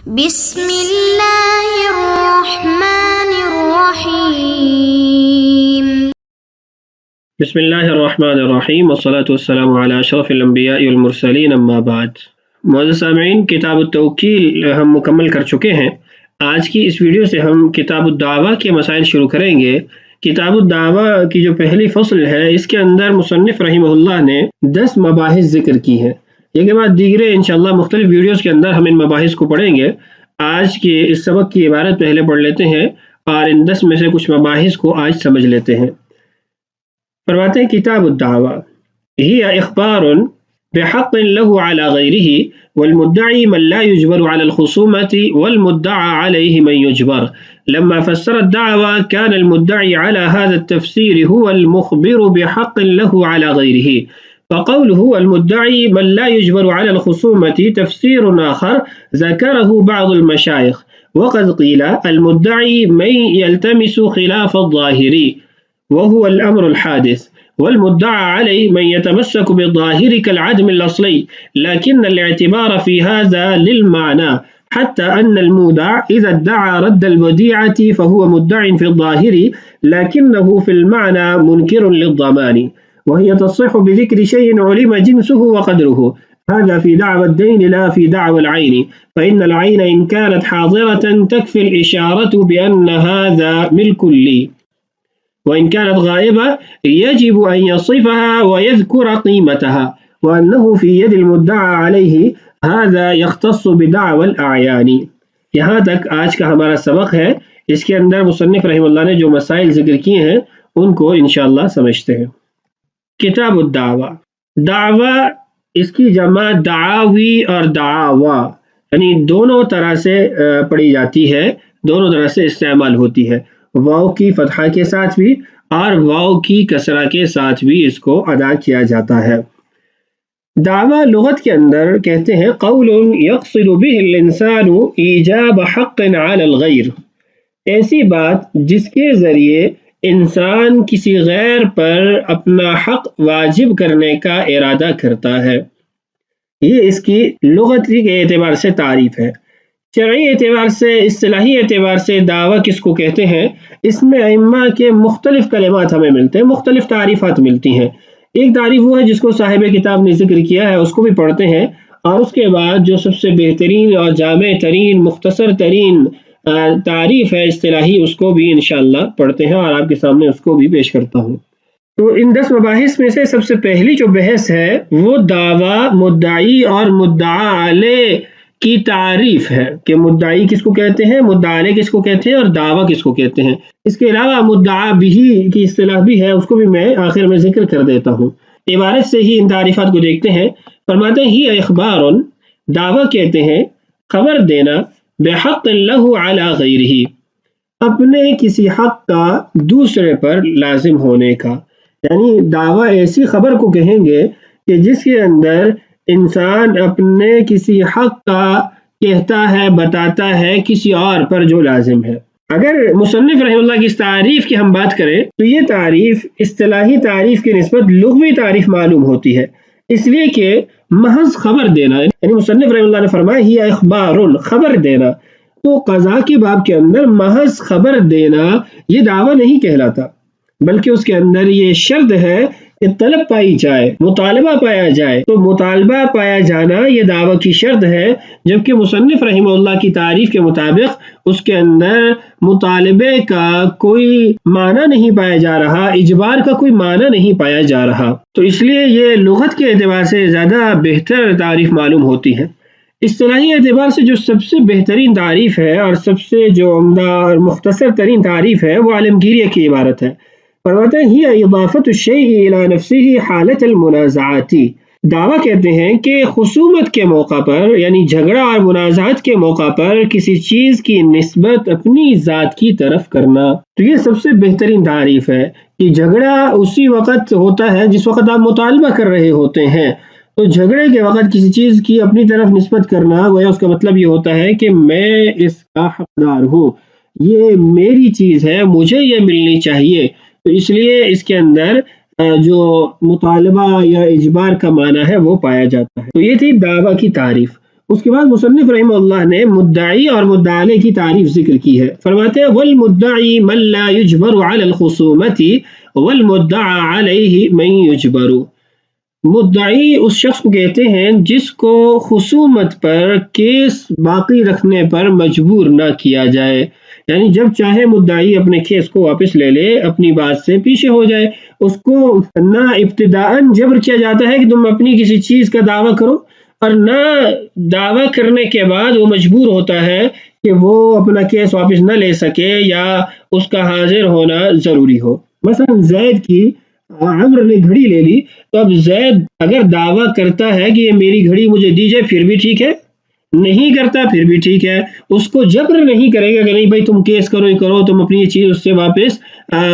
بسم اللہ الرحمن الرحیم بسم اللہ الرحمن الرحیم والصلاة والسلام علی اشرف الانبیاء والمرسلین اما بعد۔ معزز سامعین، کتاب التوکیل ہم مکمل کر چکے ہیں۔ آج کی اس ویڈیو سے ہم کتاب الدعوہ کے مسائل شروع کریں گے۔ کتاب الدعوہ کی جو پہلی فصل ہے، اس کے اندر مصنف رحمہ اللہ نے 10 مباحث ذکر کی ہیں۔ یہ کے بعد دیگرے انشاءاللہ مختلف ویڈیوز کے اندر ہم ان مباحث کو پڑھیں گے۔ آج کے اس سبق کی عبارت پہلے پڑھ لیتے ہیں اور ان 10 میں سے کچھ مباحث کو آج سمجھ لیتے ہیں۔ فرماتے ہیں کتاب الدعوہ ہی اخبار بحق له على غيره والمدعي من لا يجبر على الخصومة والمدعى عليه من يجبر. لما فسر الدعوة كان المدعي على هذا التفسير هو المخبر بحق له على غيره، فقوله المدعي من لا يجبر على الخصومة تفسير آخر ذكره بعض المشايخ، وقد قيل المدعي من يلتمس خلاف الظاهر وهو الأمر الحادث، والمدعى عليه من يتمسك بالظاهر كالعدم الأصلي، لكن الاعتبار في هذا للمعنى، حتى أن المودع إذا ادعى رد الوديعة فهو مدع في الظاهر لكنه في المعنى منكر للضمان، وهي تصح بذكر شيء علم جنسه وقدره، هذا في دعوى الدين لا في دعوى العين، فإن العين إن كانت حاضرة تكفي الإشارة بأن هذا ملك لي، وإن كانت غائبة يجب أن يصفها ويذكر قيمتها، وأنه في يد المدعى عليه هذا يختص بدعوى الأعيان۔ یہاں تک آج کا ہمارا سبق ہے۔ اس کے اندر مصنف رحمہ اللہ نے جو مسائل ذکر کیے ہیں ان کو انشاءاللہ سمجھتے ہیں۔ کتاب الدعوہ، دعوہ اس کی جمع دعاوی اور دعاوہ، یعنی دونوں طرح سے پڑھی جاتی ہے، دونوں طرح سے استعمال ہوتی ہے، واو کی فتحہ کے ساتھ بھی اور واو کی کسرہ کے ساتھ بھی اس کو ادا کیا جاتا ہے۔ دعویٰ لغت کے اندر کہتے ہیں قول یقصد به الانسان ایجاب حق علی الغیر، ایسی بات جس کے ذریعے انسان کسی غیر پر اپنا حق واجب کرنے کا ارادہ کرتا ہے۔ یہ اس کی لغتی کے اعتبار سے تعریف ہے۔ شرعی اعتبار سے، اصطلاحی اعتبار سے دعویٰ کس کو کہتے ہیں، اس میں ائمہ کے مختلف کلمات ہمیں ملتے ہیں، مختلف تعریفات ملتی ہیں۔ ایک تعریف وہ ہے جس کو صاحب کتاب نے ذکر کیا ہے، اس کو بھی پڑھتے ہیں، اور اس کے بعد جو سب سے بہترین اور جامع ترین مختصر ترین تعریف ہے اصطلاحی، اس کو بھی انشاءاللہ پڑھتے ہیں اور آپ کے سامنے اس کو بھی پیش کرتا ہوں۔ تو ان 10 مباحث میں سے سب سے پہلی جو بحث ہے وہ دعویٰ، مدعی اور مدعا علیہ کی تعریف ہے کہ مدعی کس کو کہتے ہیں، مدعا علیہ کس کو کہتے ہیں اور دعویٰ کس کو کہتے ہیں۔ اس کے علاوہ مدعا بہ کی اصطلاح بھی ہے، اس کو بھی میں آخر میں ذکر کر دیتا ہوں۔ عبارت سے ہی ان تعریفات کو دیکھتے ہیں۔ فرماتے ہیں ہی اخبار، دعویٰ کہتے ہیں خبر دینا، بحق لہ علی غیرہ، اپنے کسی حق کا دوسرے پر لازم ہونے کا، یعنی دعویٰ ایسی خبر کو کہیں گے کہ جس کے اندر انسان اپنے کسی حق کا کہتا ہے، بتاتا ہے کسی اور پر جو لازم ہے۔ اگر مصنف رحمہ اللہ کی اس تعریف کی ہم بات کریں تو یہ تعریف اصطلاحی تعریف کی نسبت لغوی تعریف معلوم ہوتی ہے، اس لیے کہ محض خبر دینا، یعنی مصنف رحمہ اللہ نے فرمایا ہی اخبار، خبر دینا، تو قضاء کے باب کے اندر محض خبر دینا یہ دعویٰ نہیں کہلاتا، بلکہ اس کے اندر یہ شرط ہے کہ طلب پائی جائے، مطالبہ پایا جائے۔ تو مطالبہ پایا جانا یہ دعویٰ کی شرط ہے، جبکہ مصنف رحمہ اللہ کی تعریف کے مطابق اس کے اندر مطالبے کا کوئی معنی نہیں پایا جا رہا، اجبار کا کوئی معنی نہیں پایا جا رہا، تو اس لیے یہ لغت کے اعتبار سے زیادہ بہتر تعریف معلوم ہوتی ہے۔ اصطلاحی اعتبار سے جو سب سے بہترین تعریف ہے اور سب سے جو عمدہ اور مختصر ترین تعریف ہے وہ عالمگیریہ کی عبارت ہے۔ فرماتے ہیں ہی اضافت الشیء الی نفسہ حالت المنازعات، دعویٰ کہتے ہیں کہ خصومت کے موقع پر، یعنی جھگڑا اور منازعات کے موقع پر کسی چیز کی نسبت اپنی ذات کی طرف کرنا۔ تو یہ سب سے بہترین تعریف ہے کہ جھگڑا اسی وقت ہوتا ہے جس وقت آپ مطالبہ کر رہے ہوتے ہیں، تو جھگڑے کے وقت کسی چیز کی اپنی طرف نسبت کرنا گویا اس کا مطلب یہ ہوتا ہے کہ میں اس کا حقدار ہوں، یہ میری چیز ہے، مجھے یہ ملنی چاہیے۔ تو اس لیے اس کے اندر جو مطالبہ یا اجبار کا معنی ہے وہ پایا جاتا ہے۔ تو یہ تھی دعویٰ کی تعریف۔ اس کے بعد مصنف رحمہ اللہ نے مدعی اور مدعا علیہ کی تعریف ذکر کی ہے. فرماتے ہیں والمدعی من لا یجبر علی الخصومت والمدعا علیہ من یجبر. مدعی اس شخص کو کہتے ہیں جس کو خصومت پر کیس باقی رکھنے پر مجبور نہ کیا جائے، یعنی جب چاہے مدعی اپنے کیس کو واپس لے لے، اپنی بات سے پیچھے ہو جائے. اس کو نہ ابتداءً جبر کیا جاتا ہے کہ تم اپنی کسی چیز کا دعویٰ کرو، اور نہ دعویٰ کرنے کے بعد وہ مجبور ہوتا ہے کہ وہ اپنا کیس واپس نہ لے سکے یا اس کا حاضر ہونا ضروری ہو. مثلا زید کی عمر نے گھڑی لے لی، تو اب زید اگر دعویٰ کرتا ہے کہ یہ میری گھڑی مجھے دیجیے پھر بھی ٹھیک ہے، نہیں کرتا پھر بھی ٹھیک ہے. اس کو جبر نہیں کرے گا کہ نہیں بھائی تم کیس کرو ہی کرو، تم اپنی یہ چیز اس سے واپس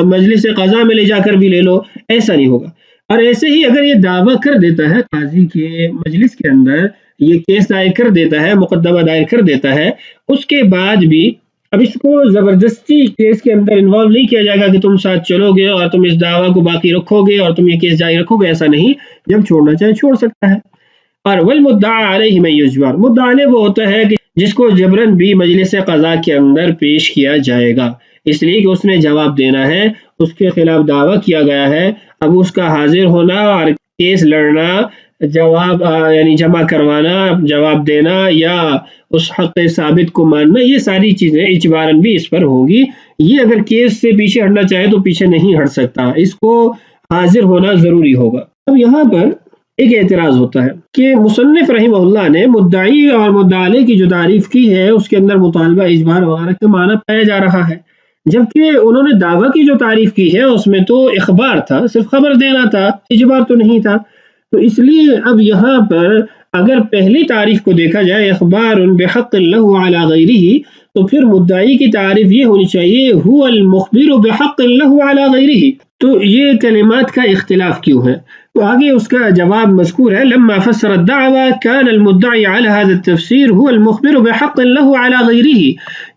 مجلس قضا میں لے جا کر بھی لے لو، ایسا نہیں ہوگا. اور ایسے ہی اگر یہ دعویٰ کر دیتا ہے قاضی کے مجلس کے اندر، یہ کیس دائر کر دیتا ہے، مقدمہ دائر کر دیتا ہے، اس کے بعد بھی اب اس کو زبردستی کیس کے اندر انوالو نہیں کیا جائے گا کہ تم ساتھ چلو گے اور تم اس دعویٰ کو باقی رکھو گے اور تم یہ کیس جاری رکھو گے، ایسا نہیں. جب چھوڑنا چاہے چھوڑ سکتا ہے. اور والمدعا علیہ من یجبر، مدعا علیہ وہ ہوتا ہے کہ جس کو جبراً بھی مجلس قضا کے اندر پیش کیا جائے گا، اس لیے کہ اس نے جواب دینا ہے، اس کے خلاف دعویٰ کیا گیا ہے. اب اس کا حاضر ہونا اور کیس لڑنا، جواب یعنی جمع کروانا، جواب دینا یا اس حق ثابت کو ماننا، یہ ساری چیزیں اجباراً بھی اس پر ہوں گی. یہ اگر کیس سے پیچھے ہٹنا چاہے تو پیچھے نہیں ہٹ سکتا، اس کو حاضر ہونا ضروری ہوگا. اب یہاں پر ایک اعتراض ہوتا ہے کہ مصنف رحمہ اللہ نے مدعی اور مدعا علیہ کی جو تعریف کی ہے اس کے اندر مطالبہ، اجبار وغیرہ کا معنی پایا جا رہا ہے، جبکہ انہوں نے دعویٰ کی جو تعریف کی ہے اس میں تو اخبار تھا، صرف خبر دینا تھا، اجبار تو نہیں تھا. تو اس لیے اب یہاں پر اگر پہلی تعریف کو دیکھا جائے اخبار بحق له علی غیرہ، تو پھر مدعی کی تعریف یہ ہونی چاہیے هو المخبر بحق له علی غیرہ. تو یہ کلمات کا اختلاف کیوں ہے؟ تو آگے اس کا جواب مذکور ہے. لما فسر الدعوى كان المدعي على هذا التفسير هو المخبر بحق له على غيره.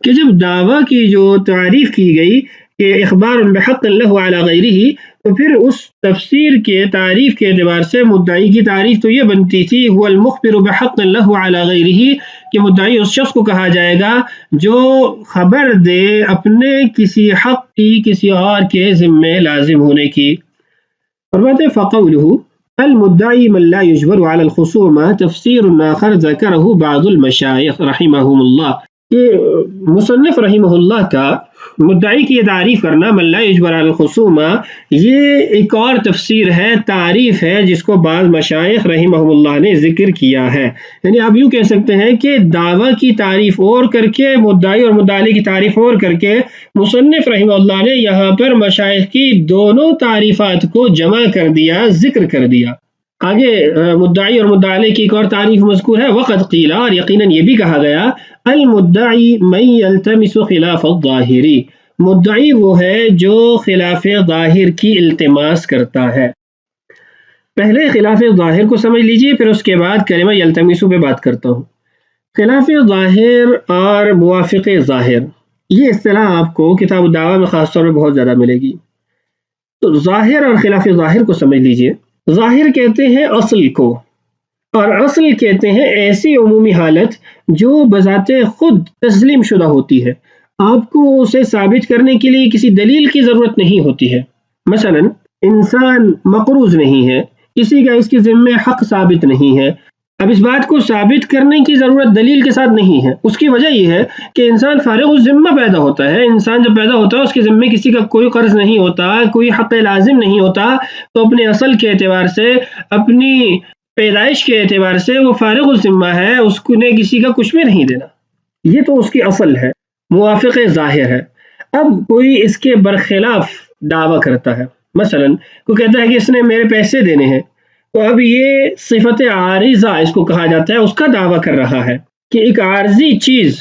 کہ جب دعویٰ کی جو تعریف کی گئی کہ اخبار بحق له على غيره، تو پھر اس تفسیر کے تعریف کے اعتبار سے مدعی کی تعریف تو یہ بنتی تھی هو المخبر بحق له على غيره، کہ مدعی اس شخص کو کہا جائے گا جو خبر دے اپنے کسی حق کی کسی اور کے ذمے لازم ہونے کی. فرماتے فقوله المدعی من لا یجبر علی الخصومہ تفسیر آخر ذکرہ بعض المشایخ رحمہم اللہ. کہ مصنف رحمہ اللہ کا مدعی کی تعریف کرنا من لا یجبر علی الخصومہ، یہ ایک اور تفسیر ہے، تعریف ہے جس کو بعض مشایخ رحمہم اللہ نے ذکر کیا ہے. یعنی آپ یوں کہہ سکتے ہیں کہ دعویٰ کی تعریف اور کر کے، مدعی اور مدعا علیہ کی تعریف اور کر کے، مصنف رحمہ اللہ نے یہاں پر مشایخ کی دونوں تعریفات کو جمع کر دیا، ذکر کر دیا. آگے مدعی اور مدعا علیہ کی ایک اور تعریف مذکور ہے. وقد قیل، اور یقیناً یہ بھی کہا گیا، المدعی من یلتمس خلاف الظاہری، مدعی وہ ہے جو خلاف ظاہر کی التماس کرتا ہے. پہلے خلاف ظاہر کو سمجھ لیجئے، پھر اس کے بعد کلمہ یلتمسو پہ بات کرتا ہوں. خلاف ظاہر اور موافق ظاہر، یہ اصطلاح آپ کو کتاب الدعوہ میں خاص طور پر بہت زیادہ ملے گی. تو ظاہر اور خلاف ظاہر کو سمجھ لیجئے. ظاہر کہتے ہیں اصل کو، اور اصل کہتے ہیں ایسی عمومی حالت جو بذات خود تسلیم شدہ ہوتی ہے، آپ کو اسے ثابت کرنے کے لیے کسی دلیل کی ضرورت نہیں ہوتی ہے. مثلا انسان مقروض نہیں ہے، کسی کا اس کے ذمے حق ثابت نہیں ہے. اب اس بات کو ثابت کرنے کی ضرورت دلیل کے ساتھ نہیں ہے. اس کی وجہ یہ ہے کہ انسان فارغ الذمہ پیدا ہوتا ہے. انسان جب پیدا ہوتا ہے اس کے ذمے کسی کا کوئی قرض نہیں ہوتا، کوئی حق لازم نہیں ہوتا، تو اپنے اصل کے اعتبار سے، اپنی پیدائش کے اعتبار سے وہ فارغ الذمہ ہے، اس کو نے کسی کا کچھ بھی نہیں دینا. یہ تو اس کی اصل ہے، موافق ظاہر ہے. اب کوئی اس کے برخلاف دعویٰ کرتا ہے، مثلا کوئی کہتا ہے کہ اس نے میرے پیسے دینے ہیں، تو اب یہ صفت عارضہ اس کو کہا جاتا ہے، اس کا دعویٰ کر رہا ہے کہ ایک عارضی چیز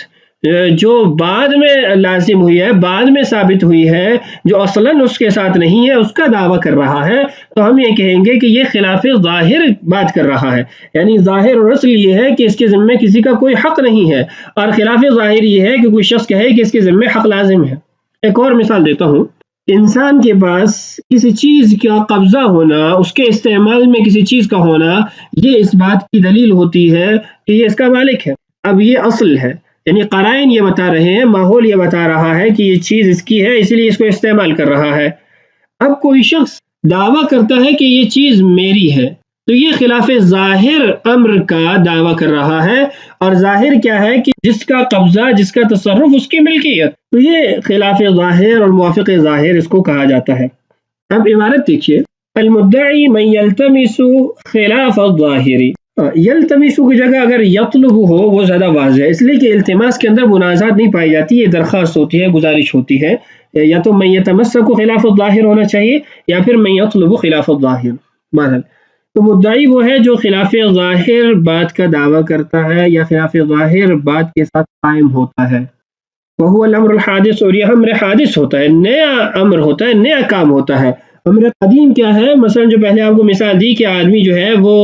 جو بعد میں لازم ہوئی ہے، بعد میں ثابت ہوئی ہے، جو اصلاً اس کے ساتھ نہیں ہے، اس کا دعویٰ کر رہا ہے. تو ہم یہ کہیں گے کہ یہ خلاف ظاہر بات کر رہا ہے. یعنی ظاہر اور اصل یہ ہے کہ اس کے ذمے کسی کا کوئی حق نہیں ہے، اور خلاف ظاہر یہ ہے کہ کوئی شخص کہے کہ اس کے ذمے حق لازم ہے. ایک اور مثال دیتا ہوں. انسان کے پاس کسی چیز کا قبضہ ہونا، اس کے استعمال میں کسی چیز کا ہونا، یہ اس بات کی دلیل ہوتی ہے کہ یہ اس کا مالک ہے۔ اب یہ اصل ہے، یعنی قرائن یہ بتا رہے ہیں، ماحول یہ بتا رہا ہے کہ یہ چیز اس کی ہے، اسی لیے اس کو استعمال کر رہا ہے۔ اب کوئی شخص دعویٰ کرتا ہے کہ یہ چیز میری ہے، تو یہ خلاف ظاہر امر کا دعویٰ کر رہا ہے، اور ظاہر کیا ہے کہ جس کا قبضہ، جس کا تصرف، اس کی ملکیت، تو یہ خلاف ظاہر اور موافق ظاہر اس کو کہا جاتا ہے۔ اب عبارت دیکھیے، المدعی من یلتمس خلاف الظاہری، یلتمس کی جگہ اگر یطلب ہو وہ زیادہ واضح ہے، اس لیے کہ التماس کے اندر منازعات نہیں پائی جاتی، یہ درخواست ہوتی ہے، گزارش ہوتی ہے، یا تو من یتمسک خلاف الظاہر ہونا چاہیے یا پھر من یطلب خلاف الظاہر۔ بہرحال تو مدعی وہ ہے جو خلاف ظاہر بات کا دعویٰ کرتا ہے یا خلاف ظاہر بات کے ساتھ قائم ہوتا ہے۔ وہ الامر الحادث، اور یہ امر حادث ہوتا ہے، نیا امر ہوتا ہے، نیا کام ہوتا ہے۔ امر قدیم کیا ہے؟ مثلا جو پہلے آپ کو مثال دی کہ آدمی جو ہے وہ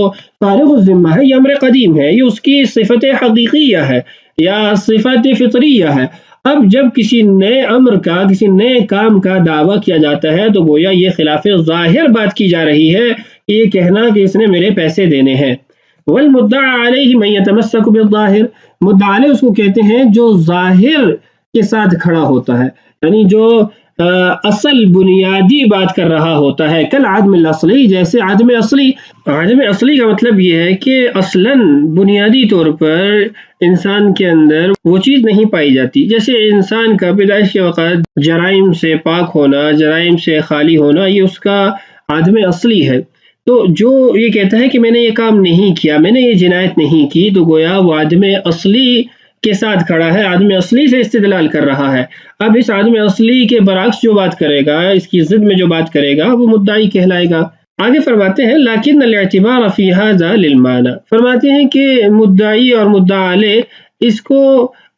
فارغ الذمہ ہے، یہ امر قدیم ہے، یہ اس کی صفت حقیقیہ ہے یا صفت فطریہ ہے۔ اب جب کسی نئے امر کا، کسی نئے کام کا دعویٰ کیا جاتا ہے تو گویا یہ خلاف ظاہر بات کی جا رہی ہے، یہ کہنا کہ اس نے میرے پیسے دینے ہیں۔ والمدعى علیہ من یتمسک بالظاہر، مدعا علیہ اس کو کہتے ہیں جو ظاہر کے ساتھ کھڑا ہوتا ہے، یعنی جو اصل بنیادی بات کر رہا ہوتا ہے، کل عدم الاصلی، جیسے عدم اصلی۔ عدم اصلی کا مطلب یہ ہے کہ اصلاً بنیادی طور پر انسان کے اندر وہ چیز نہیں پائی جاتی، جیسے انسان کا پیدائش کے وقت جرائم سے پاک ہونا، جرائم سے خالی ہونا، یہ اس کا عدم اصلی ہے۔ تو جو یہ کہتا ہے کہ میں نے یہ کام نہیں کیا، میں نے یہ جنایت نہیں کی، تو گویا وہ عدم اصلی کے ساتھ کھڑا ہے، عدم اصلی سے استدلال کر رہا ہے۔ اب اس عدم اصلی کے برعکس جو بات کرے گا، اس کی ضد میں جو بات کرے گا، وہ مدعی کہلائے گا۔ آگے فرماتے ہیں لیکن الاعتبار فی ھذا للمعنی، فرماتے ہیں کہ مدعی اور مدعا علیہ اس کو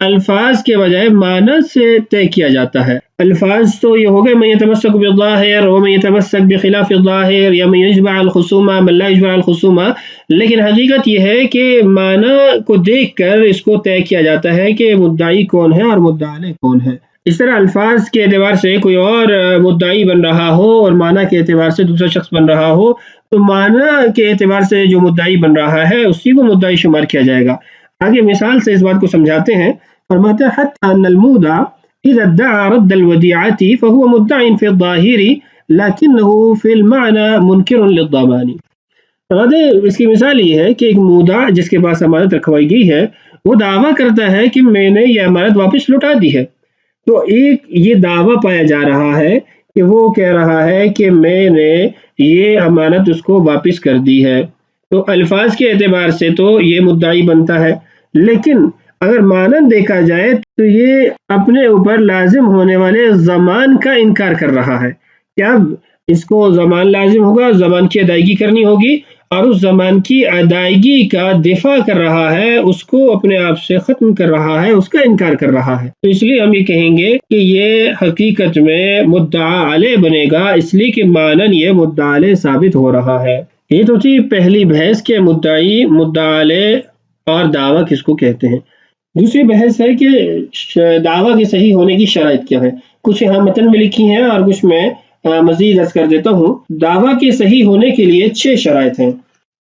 الفاظ کے بجائے معنی سے طے کیا جاتا ہے۔ الفاظ تو یہ ہو گئے من یتمسک بالظاہر ومن یتمسک بخلاف الظاہر یا من یجمع الخصومہ من لا یجمع الخصومہ، لیکن حقیقت یہ ہے کہ معنی کو دیکھ کر اس کو طے کیا جاتا ہے کہ مدعی کون ہے اور مدعا علیہ کون ہے۔ اس طرح الفاظ کے اعتبار سے کوئی اور مدعی بن رہا ہو اور معنی کے اعتبار سے دوسرا شخص بن رہا ہو، تو معنی کے اعتبار سے جو مدعی بن رہا ہے اسی کو مدعی شمار کیا جائے گا۔ آگے مثال سے اس بات کو سمجھاتے ہیں، فرماتے ہیں حتی ان المودع اذا ادعى رد الودیعة فهو مدع في الظاہر لكنه في المعنى منکر للضمان۔ اس کی مثال یہ ہے کہ ایک مودع جس کے پاس امانت رکھوائی گئی ہے، وہ دعویٰ کرتا ہے کہ میں نے یہ امانت واپس لوٹا دی ہے، تو ایک یہ دعویٰ پایا جا رہا ہے کہ وہ کہہ رہا ہے کہ میں نے یہ امانت اس کو واپس کر دی ہے، تو الفاظ کے اعتبار سے تو یہ مدعی بنتا ہے، لیکن اگر مانند دیکھا جائے تو یہ اپنے اوپر لازم ہونے والے زمان کا انکار کر رہا ہے کہ اب اس کو زمان لازم ہوگا، زمان کی ادائیگی کرنی ہوگی، اور اس زمان کی ادائیگی کا دفاع کر رہا ہے، اس کو اپنے آپ سے ختم کر رہا ہے، اس کا انکار کر رہا ہے۔ تو اس لیے ہم یہ کہیں گے کہ یہ حقیقت میں مدعا علیہ بنے گا، اس لیے کہ مانن یہ مدعا علیہ ثابت ہو رہا ہے۔ یہ تو تھی پہلی بحث کہ مدعی، مدعا علیہ اور دعویٰ کس کو کہتے ہیں۔ دوسری بحث ہے کہ دعویٰ کے صحیح ہونے کی شرائط کیا ہے۔ کچھ یہاں متن میں لکھی ہیں اور کچھ میں مزید عرض کر دیتا ہوں۔ دعویٰ کے صحیح ہونے کے لیے 6 شرائط ہیں۔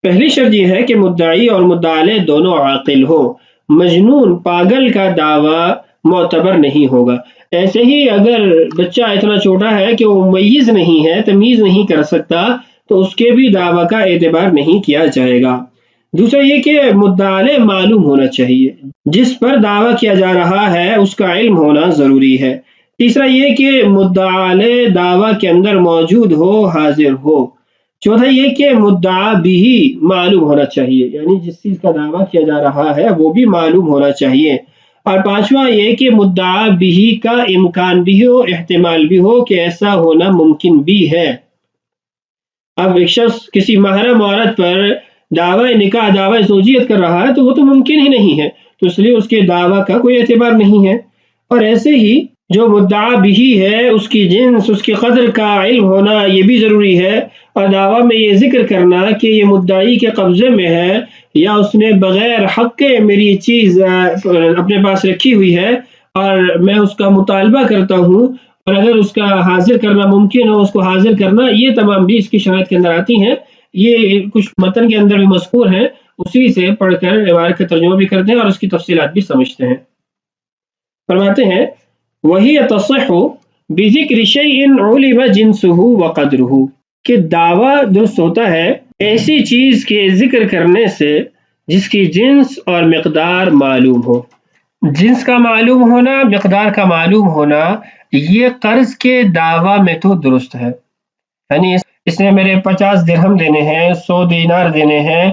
پہلی شرط یہ ہے کہ مدعی اور مدعا علیہ دونوں عاقل ہو، مجنون، پاگل کا دعویٰ معتبر نہیں ہوگا۔ ایسے ہی اگر بچہ اتنا چھوٹا ہے کہ وہ ممیز نہیں ہے، تمیز نہیں کر سکتا، تو اس کے بھی دعویٰ کا اعتبار نہیں کیا جائے گا۔ دوسرا یہ کہ مدعا علیہ معلوم ہونا چاہیے، جس پر دعویٰ کیا جا رہا ہے اس کا علم ہونا ضروری ہے۔ تیسرا یہ کہ مدعا علیہ دعویٰ کے اندر موجود ہو، حاضر ہو۔ چوتھا یہ کہ مدعا بھی معلوم ہونا چاہیے، یعنی جس چیز کا دعویٰ کیا جا رہا ہے وہ بھی معلوم ہونا چاہیے۔ اور پانچواں یہ کہ مدعا بھی کا امکان بھی ہو، احتمال بھی ہو کہ ایسا ہونا ممکن بھی ہے۔ اب ایک شخص کسی محرم عورت پر دعوی نکاح، دعوی زوجیت کر رہا ہے تو وہ تو ممکن ہی نہیں ہے، تو اس لیے اس کے دعویٰ کا کوئی اعتبار نہیں ہے۔ اور ایسے ہی جو مدعا بھی ہے، اس کی جنس، اس کی قدر کا علم ہونا یہ بھی ضروری ہے، اور دعویٰ میں یہ ذکر کرنا کہ یہ مدعی کے قبضے میں ہے یا اس نے بغیر حق کے میری چیز اپنے پاس رکھی ہوئی ہے اور میں اس کا مطالبہ کرتا ہوں اور اگر اس کا حاضر کرنا ممکن ہو اس کو حاضر کرنا، یہ تمام بھی اس کی شرائط کے اندر آتی ہیں. یہ کچھ متن کے اندر بھی مذکور ہیں، اسی سے پڑھ کر عبارت کا ترجمہ بھی کرتے ہیں اور اس کی تفصیلات بھی سمجھتے ہیں. فرماتے ہیں وہی تصح بذکر شیء علم جنسہ وقدرہ، کہ دعویٰ درست ہوتا ہے ایسی چیز کے ذکر کرنے سے جس کی جنس اور مقدار معلوم ہو. جنس کا معلوم ہونا، مقدار کا معلوم ہونا، یہ قرض کے دعویٰ میں تو درست ہے. یعنی اس نے میرے 50 درہم دینے ہیں، 100 دینار دینے ہیں،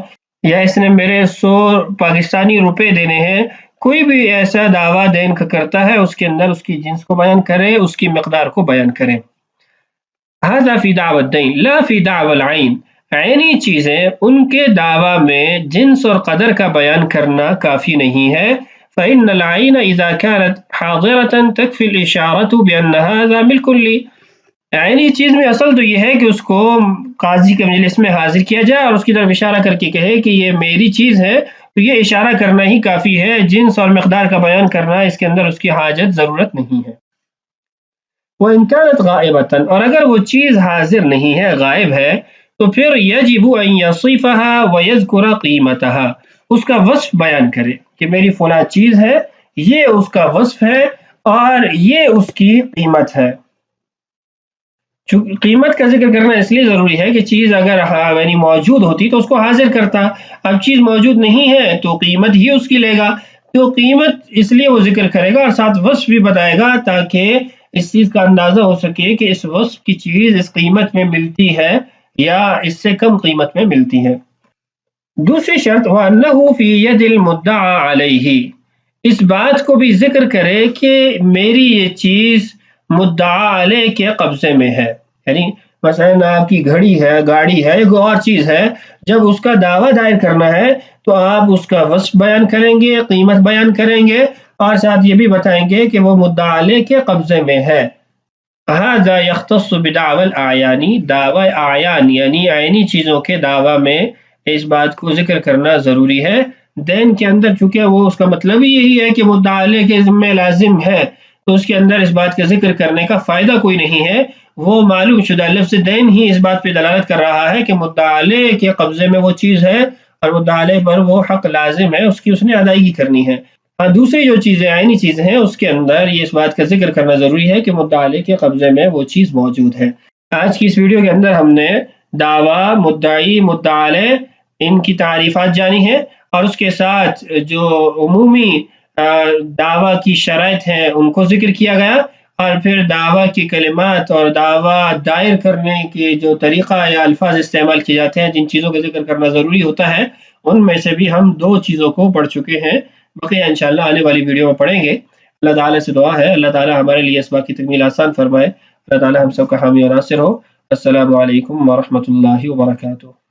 یا اس نے میرے 100 پاکستانی روپے دینے ہیں. کوئی بھی ایسا دعویٰ دین کا کرتا ہے اس کے اندر اس کی جنس کو بیان کرے، اس کی مقدار کو بیان کرے. هذا فی دعوی الدین لا فی دعوی العین، عینی چیزیں ان کے دعویٰ میں جنس اور قدر کا بیان کرنا کافی نہیں ہے. فإن العین اذا كانت حاضرة تکفی الاشارة بأن هذا ملک لی. عینی چیز میں اصل تو یہ ہے کہ اس کو قاضی کے مجلس میں حاضر کیا جائے اور اس کی طرف اشارہ کر کے کہے کہ یہ میری چیز ہے، تو یہ اشارہ کرنا ہی کافی ہے. جنس اور مقدار کا بیان کرنا اس کے اندر اس کی حاجت ضرورت نہیں ہے. وإن كانت غائبة، اور اگر وہ چیز حاضر نہیں ہے، غائب ہے، تو پھر یجب ان یصفها ویذکر قیمتها، اس کا وصف بیان کرے کہ میری فلاں چیز ہے، یہ اس کا وصف ہے اور یہ اس کی قیمت ہے. قیمت کا ذکر کرنا اس لیے ضروری ہے کہ چیز اگر یعنی موجود ہوتی تو اس کو حاضر کرتا. اب چیز موجود نہیں ہے تو قیمت ہی اس کی لے گا، تو قیمت اس لیے وہ ذکر کرے گا اور ساتھ وصف بھی بتائے گا تاکہ اس چیز کا اندازہ ہو سکے کہ اس وصف کی چیز اس قیمت میں ملتی ہے یا اس سے کم قیمت میں ملتی ہے. دوسری شرط وَأَنَّهُ فِي يَدِ الْمُدَّعَى عَلَيْهِ، اس بات کو بھی ذکر کرے کہ میری یہ چیز مدعا علیہ کے قبضے میں ہے. یعنی مثلا آپ کی گھڑی ہے، گاڑی ہے، ایک اور چیز ہے، جب اس کا دعویٰ دائر کرنا ہے تو آپ اس کا وصف بیان کریں گے، قیمت بیان کریں گے اور ساتھ یہ بھی بتائیں گے کہ وہ مدعا علیہ کے قبضے میں ہے. هذا يختص بدعوى الاعیان، دعوی اعیان یعنی عینی چیزوں کے دعویٰ میں اس بات کو ذکر کرنا ضروری ہے. دین کے اندر چونکہ وہ اس کا مطلب ہی یہی ہے کہ مدعا علیہ کے ذمہ لازم ہے، تو اس کے اندر اس بات کا ذکر کرنے کا فائدہ کوئی نہیں ہے. وہ معلوم شدہ لفظ دین ہی اس بات پہ دلالت کر رہا ہے کہ مدعا علیہ کے قبضے میں وہ چیز ہے اور مدعا علیہ پر وہ حق لازم ہے، اس نے ادائیگی کرنی ہے. ہاں دوسری جو چیزیں عینی چیزیں ہیں اس کے اندر یہ اس بات کا ذکر کرنا ضروری ہے کہ مدعا علیہ کے قبضے میں وہ چیز موجود ہے. آج کی اس ویڈیو کے اندر ہم نے دعویٰ، مدعی، مدعا علیہ، ان کی تعریفات جانی ہیں اور اس کے ساتھ جو عمومی دعویٰ کی شرائط ہیں ان کو ذکر کیا گیا، اور پھر دعویٰ کی کلمات اور دعویٰ دائر کرنے کے جو طریقہ یا الفاظ استعمال کیے جاتے ہیں، جن چیزوں کا ذکر کرنا ضروری ہوتا ہے، ان میں سے بھی ہم 2 چیزوں کو پڑھ چکے ہیں. بقیہ انشاءاللہ آنے والی ویڈیو میں پڑھیں گے. اللہ تعالیٰ سے دعا ہے اللہ تعالیٰ ہمارے لیے اس بات کی تکمیل آسان فرمائے. اللہ تعالیٰ ہم سب کا حامی اور ناصر ہو. السلام علیکم ورحمۃ اللہ وبرکاتہ.